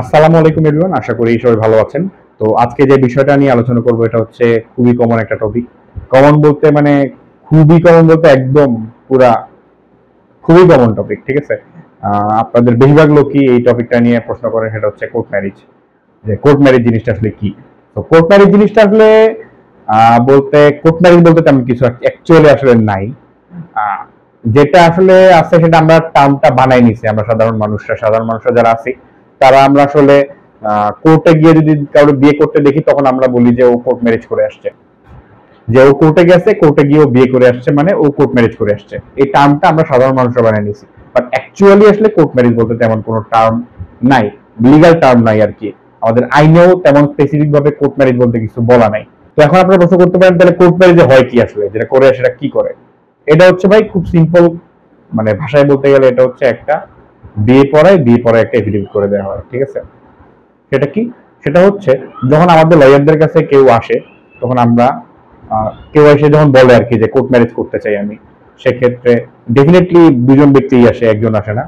আসসালামু আলাইকুম এভরিওয়ান, আশা করি সবাই ভালো আছেন। তো আজকে যে বিষয়টা নিয়ে আলোচনা করব এটা হচ্ছে খুবই কমন একটা টপিক। কমন বলতে মানে খুবই কমন বলতে একদম পুরা খুবই কমন টপিক, ঠিক আছে? আপনাদের বেশিরভাগ লোকই এই টপিকটা নিয়ে প্রশ্ন করেন, সেটা হচ্ছে কোর্ট ম্যারেজ। যে কোর্ট ম্যারেজ জিনিসটা আসলে কি? তো কোর্ট ম্যারেজ জিনিসটা আসলে বলতে কোর্ট ম্যারেজ বলতে তেমন কিছু অ্যাকচুয়ালি আসলে নাই। আহ, যেটা আসলে আছে সেটা আমরা টার্মটা বানাই নিছি, আমরা সাধারণ মানুষরা যারা আছি তারা আমরা আসলে কোর্টে গিয়ে যদি কারো বিয়ে করতে দেখি তখন আমরা বলি যে ও কোর্ট ম্যারেজ করে আসছে, যে ও কোর্টে গেছে, কোর্টে গিয়ে ও বিয়ে করে আসছে, মানে ও কোর্ট ম্যারেজ করে আসছে। এই টার্মটা আমরা সাধারণ মানুষরা বানিয়ে নিছি, বাট অ্যাকচুয়ালি আসলে কোর্ট ম্যারেজ বলতে তেমন কোনো টার্ম নাই, লিগাল টার্ম নাই আর কি। আমাদের আইনেও তেমন স্পেসিফিক ভাবে কোর্ট ম্যারেজ বলতে কিছু বলা নাই। তো এখন আপনারা প্রশ্ন করতে পারেন তাহলে কোর্ট ম্যারেজে হয় কি আসলে, যেটা করে সেটা কি করে? এটা হচ্ছে ভাই খুব সিম্পল, মানে ভাষায় বলতে গেলে এটা হচ্ছে একটা বিয়ে পড়ায় একটা এফিডেভিট করে দেওয়া হয়, ঠিক আছে? সেটা কি? সেটা হচ্ছে যখন আমাদের লয়ারদের কাছে কেউ আসে, তখন আমরা কেউ এসে যখন বলে আর কি যে কোর্ট ম্যারেজ করতে চাই আমি, সেক্ষেত্রে ডেফিনেটলি দুজন ব্যক্তি আসে, একজন আসে না।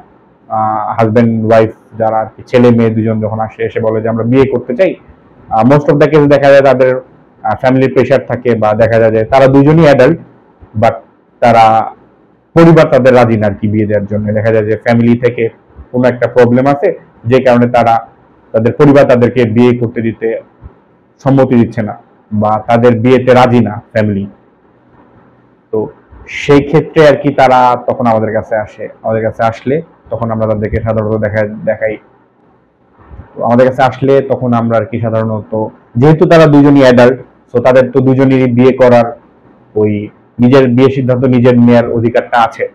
হাজবেন্ড ওয়াইফ যারা আর কি, ছেলে মেয়ে দুজন যখন আসে, এসে বলে যে আমরা বিয়ে করতে চাই। মোস্ট অফ দ্য কেস দেখা যায় তাদের ফ্যামিলির প্রেশার থাকে, বা দেখা যায় যে তারা দুজনই অ্যাডাল্ট, বাট তারা পরিবার তাদের রাজি না আর কি বিয়ে দেওয়ার জন্য। দেখা যায় যে ফ্যামিলি থেকে কোনো একটা প্রবলেম আছে, যে কারণে তাদের পরিবার তাদেরকে বিয়ে করতে দিতে সম্মতি দিচ্ছে না, বা তাদের বিয়েতে রাজি না ফ্যামিলি। তো সেই ক্ষেত্রে আর কি তারা তখন আমাদের কাছে আসে, আমাদের কাছে আসলে তখন আমরা তাদেরকে সাধারণত দেখাই। তো আমাদের কাছে আসলে তখন আমরা আর কি সাধারণত, যেহেতু তারা দুজনই অ্যাডাল্ট, তো তাদের তো দুজনেরই বিয়ে করার ওই নিজের বিয়ে সিদ্ধান্ত নিজের নেওয়ার অধিকারটা আছে।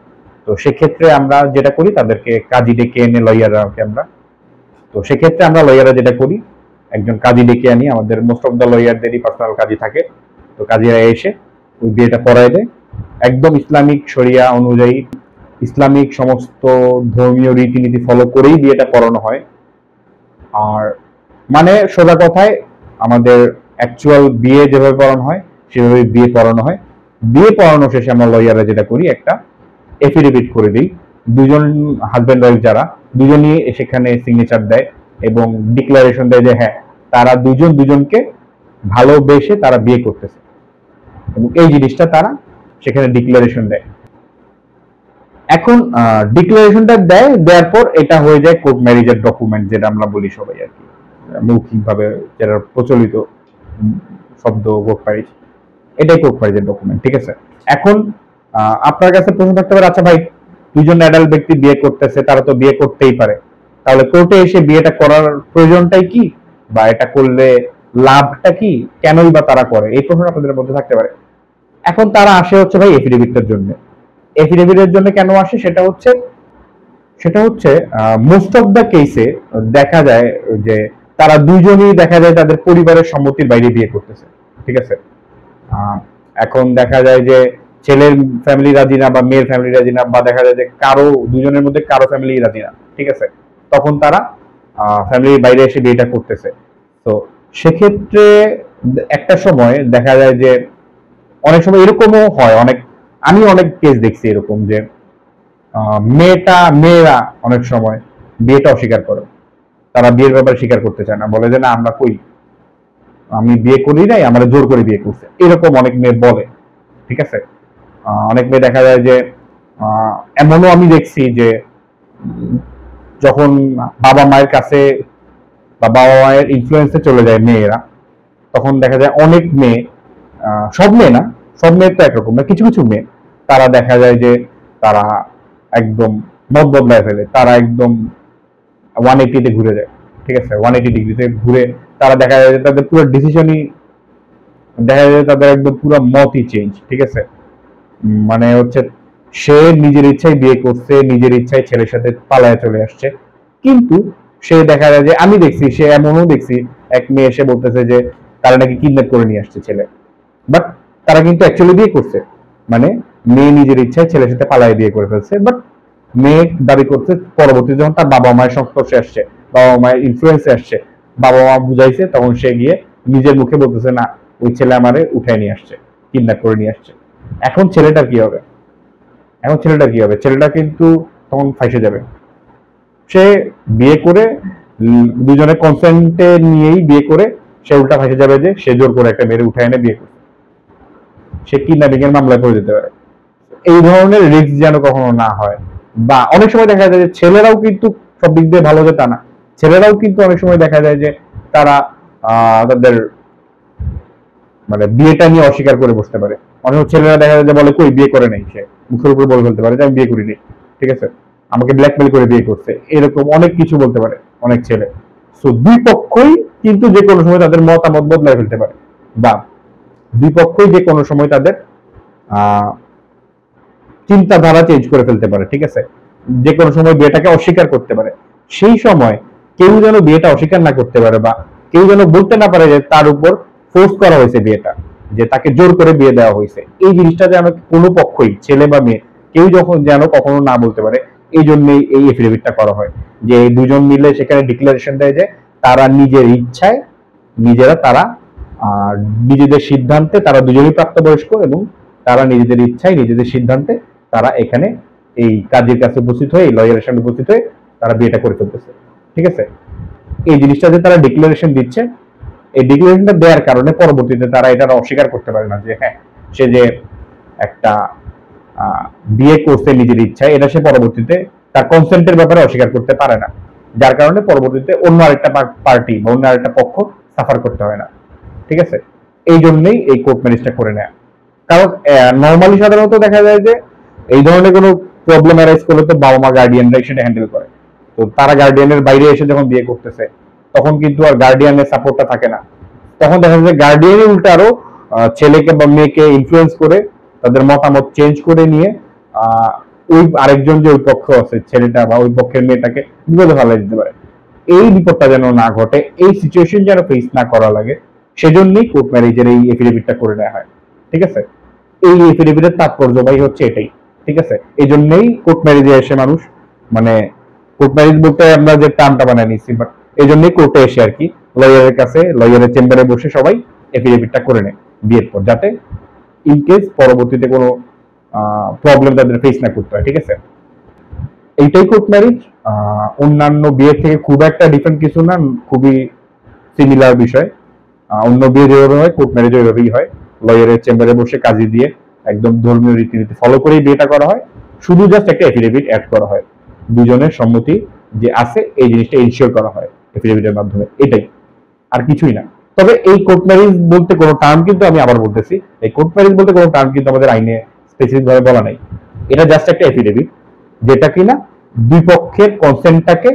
তো সেক্ষেত্রে আমরা যেটা করি, তাদেরকে কাজী ডেকে এনে, লয়ারকে আমরা, তো সেক্ষেত্রে আমরা লয়াররা যেটা করি, একজন কাজী ডেকে আনি। আমাদের মোস্ট অফ দ্য লয়ারদেরই পার্সোনাল কাজী থাকে। তো কাজীরা এসে ওই বিয়েটা পড়ায় দেয়, একদম ইসলামিক শরিয়া অনুযায়ী, ইসলামিক সমস্ত ধর্মীয় রীতিনীতি ফলো করেই বিয়েটা পড়ানো হয়। আর মানে সোজা কথায় আমাদের অ্যাকচুয়াল বিয়ে যেভাবে পড়ানো হয় সেভাবে বিয়ে পড়ানো হয়। বিয়ে পড়ানো শেষে আমরা লয়াররা যেটা করি, একটা এফিডেভিট করে দিই। দুজন হাজব্যান্ড ওয়াইফ যারা, দুজনই সেখানে সিগনেচার দেয় এবং ডিক্লারেশন দেয় যে হ্যাঁ, তারা দুজন দুজনকে ভালোবেসে তারা বিয়ে করতেছে, এবং এই জিনিসটা তারা সেখানে ডিক্লারেশন দেয়। এখন ডিক্লারেশনটা দেওয়ার পর এটা হয়ে যায় কোর্ট ম্যারেজের ডকুমেন্ট, যেটা আমরা বলি সবাই আর কি, মৌখিকভাবে যেটা প্রচলিত শব্দ কোর্ট ম্যারেজ। এটাই কোর্ট ম্যারেজের ডকুমেন্ট, ঠিক আছে? এখন আপনার কাছে প্রশ্ন থাকতে পারে, আচ্ছা ভাই, দুজন অ্যাডাল্ট ব্যক্তি বিয়ে করতেছে, তারা তো বিয়ে করতেই পারে, তাহলে কোর্টে এসে বিয়েটা করার প্রয়োজনটাই কি, বা এটা করলে লাভটা কি, কেনই বা তারা করে, এই প্রশ্ন আপনাদের মধ্যে থাকতে পারে। এখন তারা আসে হচ্ছে ভাই এফিডেভিটের জন্য। এফিডেভিটের জন্য কেন আসে, সেটা হচ্ছে মোস্ট অফ দ্য কেসে দেখা যায় যে তারা দুজনই দেখা যায় তাদের পরিবারের সম্মতির বাইরে বিয়ে করতেছে, ঠিক আছে? আহ, এখন দেখা যায় যে ছেলের ফ্যামিলি রাজি না, বা মেয়ের ফ্যামিলি রাজি না, বা দেখা যায় যে দুজনের মধ্যে কারো ফ্যামিলি রাজি না, ঠিক আছে? তখন তারা ফ্যামিলির বাইরে এসে বিয়েটা করতেছে। তো সেক্ষেত্রে একটা সময় দেখা যায় যে অনেক সময় এরকমও হয়, আমি অনেক কেস দেখছি এরকম যে মেয়েরা অনেক সময় বিয়েটা অস্বীকার করে। তারা বিয়ের ব্যাপারে স্বীকার করতে চায় না, বলে যে না, আমি বিয়ে করি নাই, আমরা জোর করে বিয়ে করছে, এরকম অনেক মেয়ে বলে, ঠিক আছে? অনেক মেয়ে দেখা যায় যে এমনও আমি দেখছি যে যখন বাবা মায়ের কাছে বা বাবা মায়ের ইনফ্লুয়েন্সে চলে যায় মেয়েরা, তখন দেখা যায় অনেক মেয়ে, সব মেয়ে না, সব মেয়ে তো একরকম না, কিছু কিছু মেয়ে তারা দেখা যায় যে তারা একদম মত বদলায় ফেলে, তারা একদম 180 ঘুরে যায়, ঠিক আছে? 180 ডিগ্রিতে ঘুরে তারা দেখা যায় যে তাদের পুরো ডিসিশনই, দেখা যায় তাদের একদম পুরো মতই চেঞ্জ, ঠিক আছে? মানে হচ্ছে সে নিজের ইচ্ছায় বিয়ে করছে, নিজের ইচ্ছায় ছেলের সাথে পালায় চলে আসছে। কিন্তু সে দেখা যায় যে আমি দেখছি, সে এমনও দেখছি, এক মেয়ে এসে বলতেছে যে তারা নাকি কিডন্যাপ করে নিয়ে আসছে ছেলে, বাট তারা কিন্তু অ্যাকচুয়ালি বিয়ে করছে। মানে মেয়ে নিজের ইচ্ছায় ছেলের সাথে পালায় বিয়ে করে ফেলছে, বাট মেয়ে দাবি করছে পরবর্তী যখন তার বাবা মায়ের সংস্পর্শে আসছে, বাবা মায়ের ইনফ্লুয়েন্সে আসছে, বাবা মা বুঝাইছে, তখন সে গিয়ে নিজের মুখে বলতেছে না, ওই ছেলে আমারে উঠায় নিয়ে আসছে, কিডন্যাপ করে নিয়ে আসছে। এখন ছেলেটার কি হবে? ছেলেটা কিন্তু তখন ফাঁসে যাবে। সে বিয়ে করে দুজনের কনসেন্টে নিয়েই বিয়ে করে সে উল্টা ফাঁসে যাবে যে সে জোর করে একটা মেয়ের উঠে এনে বিয়ে করে, সে কিডন্যাপিং এর মামলায় পড়ে যেতে পারে। এই ধরনের রিস্ক যেন কখনো না হয়। বা অনেক সময় দেখা যায় যে ছেলেরাও কিন্তু সব দিক দিয়ে ভালো যে তা না, ছেলেরাও কিন্তু অনেক সময় দেখা যায় যে তারা তাদের মানে বিয়েটা নিয়ে অস্বীকার করে বসতে পারে। অনেক ছেলেরা দেখা যায় যে বলে কই বিয়ে করে নাই, সে মুখের উপর বলে ফেলতে পারে যে আমি বিয়ে করিনি, ঠিক আছে, আমাকে ব্ল্যাকমেল করে বিয়ে করছে, এরকম অনেক কিছু বলতে পারে অনেক ছেলে। সো দুই পক্ষই কিন্তু যে কোনো সময় তাদের মতামত বদলায় ফেলতে পারে, বা দুই পক্ষই যে কোনো সময় তাদের চিন্তাধারা চেঞ্জ করে ফেলতে পারে, ঠিক আছে, যে কোনো সময় বিয়েটাকে অস্বীকার করতে পারে। সেই সময় কেউ যেন বিয়েটা অস্বীকার না করতে পারে, বা কেউ যেন বলতে না পারে যে তার উপর ফোর্স করা হয়েছে বিয়েটা, যে তাকে জোর করে বিয়ে দেওয়া হয়েছে। এই জিনিসটা যেন কোনো পক্ষই, ছেলে বা মেয়ে, কেউ যখন যেন কখনো না বলতে পারে। এই জন্যই এই এফিডেভিটটা করা হয়, যে দুজন মিলে সেখানে ডিক্লারেশন দেয় যে তারা নিজের ইচ্ছায় নিজেরা তারা নিজেদের সিদ্ধান্তে তারা দুজনেই প্রাপ্তবয়স্ক, এবং তারা নিজেদের ইচ্ছায় নিজেদের সিদ্ধান্তে তারা এখানে এই কাজের কাছে উপস্থিত হয়ে, এই লয়ারের সামনে উপস্থিত হয়ে তারা বিয়েটা করে ফেলতেছে, ঠিক আছে। এই জিনিসটা যে তারা ডিক্লারেশন দিচ্ছে, এই ডিক্লারেশনটা দেওয়ার কারণে পরবর্তীতে তারা এটা অস্বীকার করতে পারে না যে হ্যাঁ সে যে একটা বিয়ে করছে নিজের ইচ্ছায়, এটা সে পরবর্তীতে তার কনসেন্টের ব্যাপারে অস্বীকার করতে পারে না, যার কারণে পরবর্তীতে অন্য আরেকটা পার্টি বা অন্য আরেকটা পক্ষ সাফার করতে হয় না, ঠিক আছে। এই জন্যই এই কোর্ট ম্যারেজটা করে নেয়। কারণ নর্মালি সাধারণত দেখা যায় যে এই ধরনের কোনো প্রবলেম অ্যারাইজ করলে তো বাবা মা গার্ডিয়ানরাই সেটা হ্যান্ডেল করে। তো তারা গার্ডিয়ানের বাইরে এসে যখন বিয়ে করতেছে, তখন কিন্তু আর গার্ডিয়ানের সাপোর্টটা থাকে না। তখন দেখা যায় গার্ডিয়ানই উল্টা আরো ছেলেকে বা মেয়েকে ইনফ্লুয়েন্স করে তাদের মতামত চেঞ্জ করে নিয়ে ওই আরেকজন যে ওই পক্ষ আছে ছেলেটা বা ওই পক্ষের মেয়েটাকে বিপদে ফেলাই দিতে পারে। এই বিপদটা যেন না ঘটে, এই সিচুয়েশন যেন ফেস না করা লাগে, সেজন্যই কোর্ট ম্যারেজের এই এফিডেভিটটা করে নেওয়া হয়, ঠিক আছে। এই এফিডেভিটের তাৎপর্য ভাই হচ্ছে এটাই, ঠিক আছে। এই জন্যই কোর্ট ম্যারেজে এসে মানুষ, মানে কোর্ট ম্যারেজ বলতে আমরা যে টার্মটা বানিয়ে নিচ্ছি, বাট এই জন্যই কোর্টে এসে আর কি লয়ারের কাছে, লয়ারের চেম্বারে বসে সবাই এফিডেভিটটা করে নেয় বিয়ের পর, যাতে ইন কেস পরবর্তীতে কোনো প্রবলেম তাদের ফেস না করতে হয়, ঠিক আছে। এইটাই কোর্ট ম্যারেজ। অন্যান্য বিয়ের থেকে খুব একটা ডিফারেন্ট কিছু না, খুবই সিমিলার বিষয়। অন্য বিয়ে যেভাবে হয় কোর্ট ম্যারেজ ওইভাবেই হয়, লয়ারের চেম্বারে বসে কাজী দিয়ে একদম ধর্মীয় রীতিনীতি ফলো করেই বিয়েটা করা হয়, শুধু জাস্ট একটা এফিডেভিট অ্যাড করা হয়, দুজনের সম্মতি যে আছে এই জিনিসটা ইনশিওর করা হয় এফিডেভিটের মাধ্যমে, এটাই, আর কিছুই না। তবে এই কোর্ট ম্যারেজ বলতে কোনো টার্ম কিন্তু, আমি আবার বলতেছি, এই কোর্ট ম্যারেজ বলতে কোনো টার্ম কিন্তু আমাদের আইনে স্পেসিফিক ভাবে বলা নাই। এটা জাস্ট একটা এফিডেভিট, যেটা কিনা দুই পক্ষের কনসেন্টটাকে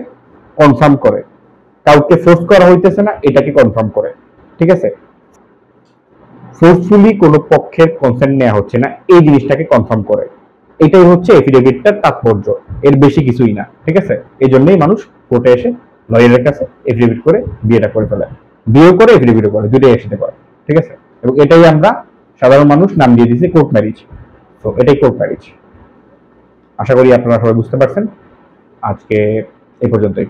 কনফার্ম করে, কাউকে ফোর্স করা হইতেছে না এটাকে কনফার্ম করে, ঠিক আছে। ফোর্সফুলি কোনো পক্ষের কনসেন্ট নেওয়া হচ্ছে না এই জিনিসটাকে কনফার্ম করে, এটাই হচ্ছে এফিডেভিটটার তাৎপর্য, এর বেশি কিছুই না, ঠিক আছে। এই জন্যই মানুষ কোর্টে এসে লয়ারের কাছে এফিডেভিট করে বিয়েটা করে ফেলে, বিয়ে করে এফিডেভিটও করে, দুটোই একসাথে করে, ঠিক আছে। এবং এটাই আমরা সাধারণ মানুষ নাম দিয়ে দিয়েছি কোর্ট ম্যারেজ। তো এটাই কোর্ট ম্যারেজ। আশা করি আপনারা সবাই বুঝতে পারছেন। আজকে এই পর্যন্তই।